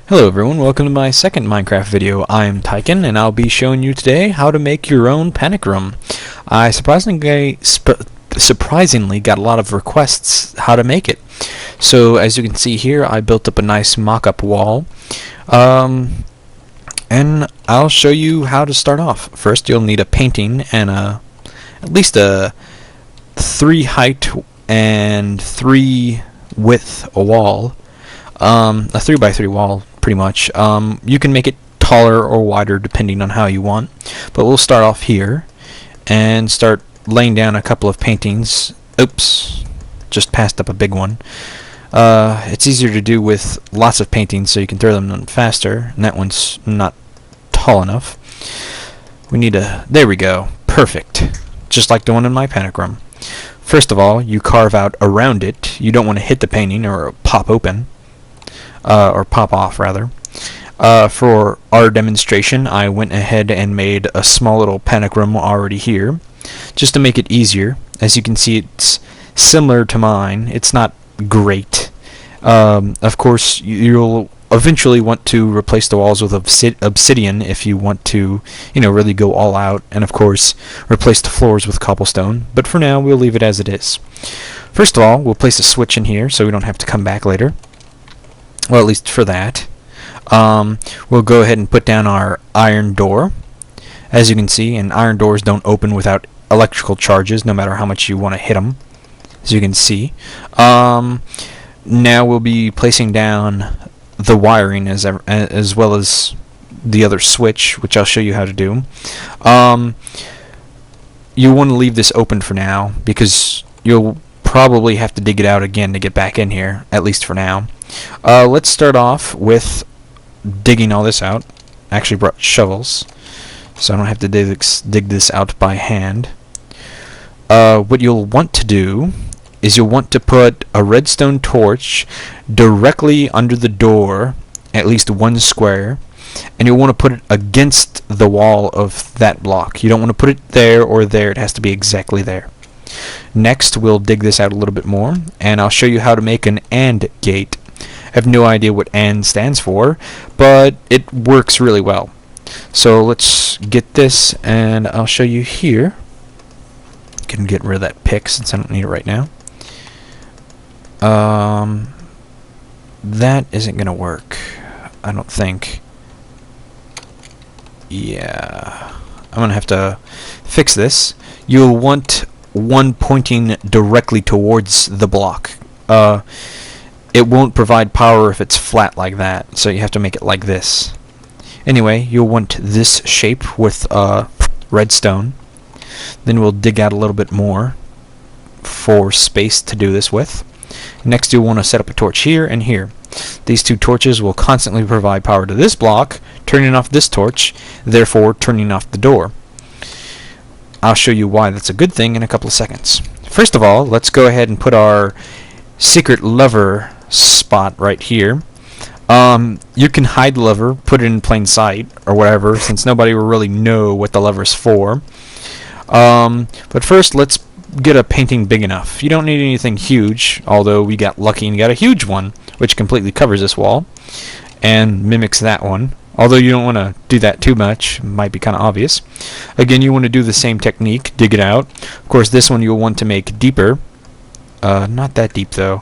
Hello everyone, welcome to my second Minecraft video. I'm Tyken, and I'll be showing you today how to make your own panic room. I surprisingly got a lot of requests how to make it. So as you can see here, I built up a nice mock-up wall. And I'll show you how to start off. First you'll need a painting and at least a 3 height and 3 width wall. A 3x3 wall, pretty much. You can make it taller or wider depending on how you want, but we'll start off here and start laying down a couple of paintings. Oops, just passed up a big one. It's easier to do with lots of paintings so you can throw them in faster, and that one's not tall enough. We need a... there we go. Perfect. Just like the one in my panic room. First of all, you carve out around it. You don't want to hit the painting or pop open. Or pop off, rather. For our demonstration, I went ahead and made a small little panic room already here, just to make it easier. As you can see, it's similar to mine. It's not great. Of course, you'll eventually want to replace the walls with obsidian if you want to, really go all out, and of course, replace the floors with cobblestone. But for now, we'll leave it as it is. First of all, we'll place a switch in here so we don't have to come back later. Well, at least for that. We'll go ahead and put down our iron door. As you can see, and iron doors don't open without electrical charges, no matter how much you want to hit them. As you can see. Now we'll be placing down the wiring as well as the other switch, which I'll show you how to do. You want to leave this open for now, because you'll probably have to dig it out again to get back in here, at least for now. Let's start off with digging all this out. I actually brought shovels, so I don't have to dig this out by hand. What you'll want to do is you'll want to put a redstone torch directly under the door, at least one square, and you'll want to put it against the wall of that block. You don't want to put it there or there. It has to be exactly there. Next, we'll dig this out a little bit more, and I'll show you how to make an AND gate. I have no idea what AND stands for, but it works really well. So let's get this, and I'll show you here. Can get rid of that pick since I don't need it right now. That isn't gonna work, I don't think. Yeah, I'm gonna have to fix this. You'll want one pointing directly towards the block. It won't provide power if it's flat like that, so you have to make it like this. Anyway, you'll want this shape with redstone. Then we'll dig out a little bit more for space to do this with. Next, you'll want to set up a torch here and here. These two torches will constantly provide power to this block, turning off this torch, therefore turning off the door. I'll show you why that's a good thing in a couple of seconds. First of all, let's go ahead and put our secret lever spot right here. You can hide the lever, put it in plain sight, or whatever, since nobody will really know what the lever's for. But first, let's get a painting big enough. You don't need anything huge, although we got lucky and got a huge one, which completely covers this wall, and mimics that one. Although you don't want to do that too much, might be kind of obvious. Again, you want to do the same technique, dig it out. Of course, this one you'll want to make deeper. Not that deep though.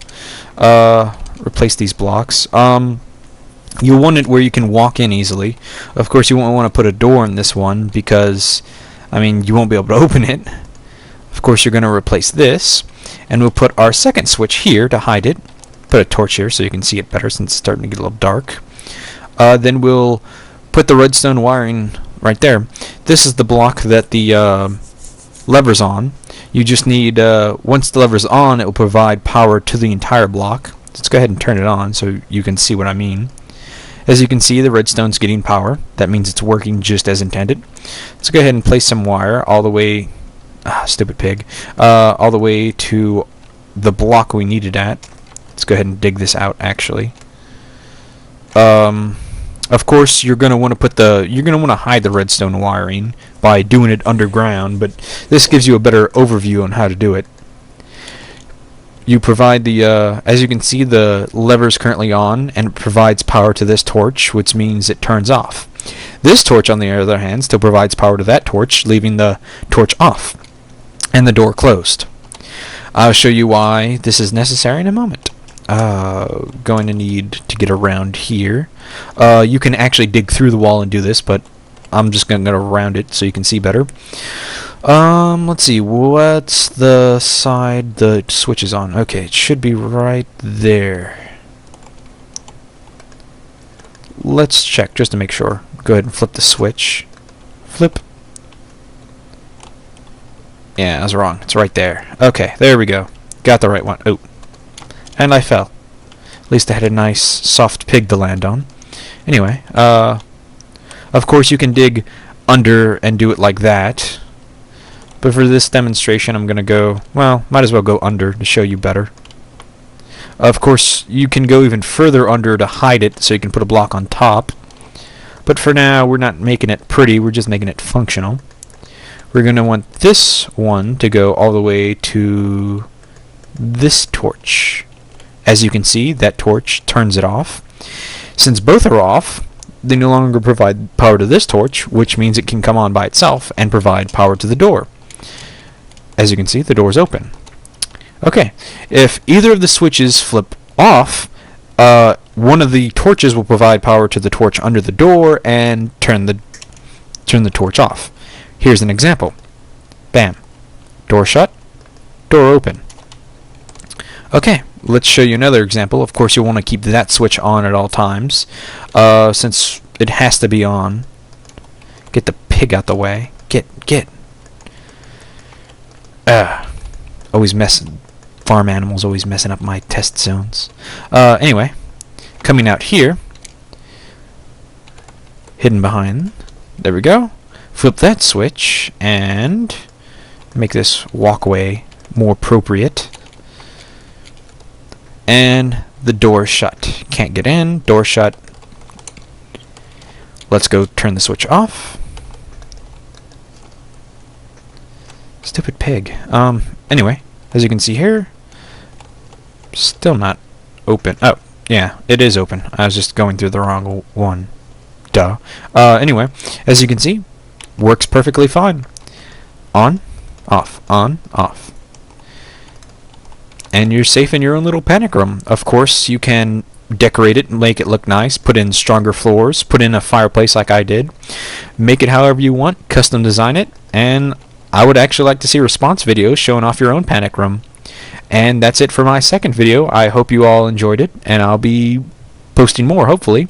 Replace these blocks. You'll want it where you can walk in easily. Of course, you won't want to put a door in this one because, you won't be able to open it. Of course, you're going to replace this, and we'll put our second switch here to hide it. Put a torch here so you can see it better since it's starting to get a little dark. Then we'll put the redstone wiring right there. This is the block that the lever's on. You just need, once the lever's on, it will provide power to the entire block. Let's go ahead and turn it on so you can see what I mean. As you can see, the redstone's getting power. That means it's working just as intended. Let's go ahead and place some wire all the way, stupid pig, all the way to the block we need it at. Let's go ahead and dig this out, actually. Of course, you're going to want to hide the redstone wiring by doing it underground, but this gives you a better overview on how to do it. you provide the, as you can see, the lever is currently on, and it provides power to this torch, which means it turns off. This torch, on the other hand, still provides power to that torch, leaving the torch off, and the door closed. I'll show you why this is necessary in a moment. Going to need to get around here. You can actually dig through the wall and do this, but I'm just going to go around it so you can see better. Let's see, what's the side the switch is on? Okay, it should be right there. Let's check just to make sure. Go ahead and flip the switch. Flip. Yeah, I was wrong. It's right there. Okay, there we go. Got the right one. Oh. And I fell. At least I had a nice soft pig to land on. Anyway, of course you can dig under and do it like that. But for this demonstration I'm going to go, well, might as well go under to show you better. Of course, you can go even further under to hide it, so you can put a block on top. But for now, we're not making it pretty, we're just making it functional. We're going to want this one to go all the way to this torch. As you can see, that torch turns it off. Since both are off, they no longer provide power to this torch, which means it can come on by itself and provide power to the door. As you can see, the door is open. Okay, if either of the switches flip off, one of the torches will provide power to the torch under the door and turn the torch off. Here's an example. Bam. Door shut, door open. Okay, let's show you another example. Of course, you'll want to keep that switch on at all times, since it has to be on. Get the pig out the way. Get. Always messing. Farm animals always messing up my test zones. Anyway, coming out here, hidden behind. There we go. Flip that switch and make this walkway more appropriate. And the door shut. Can't get in. Door shut. Let's go turn the switch off. Stupid pig. Anyway, as you can see here, still not open. Oh, yeah, it is open. I was just going through the wrong one. Duh. Anyway, as you can see, works perfectly fine. On, off, on, off. And you're safe in your own little panic room. Of course, you can decorate it and make it look nice, put in stronger floors, put in a fireplace like I did, make it however you want, custom design it, and I would actually like to see response videos showing off your own panic room. And that's it for my second video. I hope you all enjoyed it, and I'll be posting more, hopefully.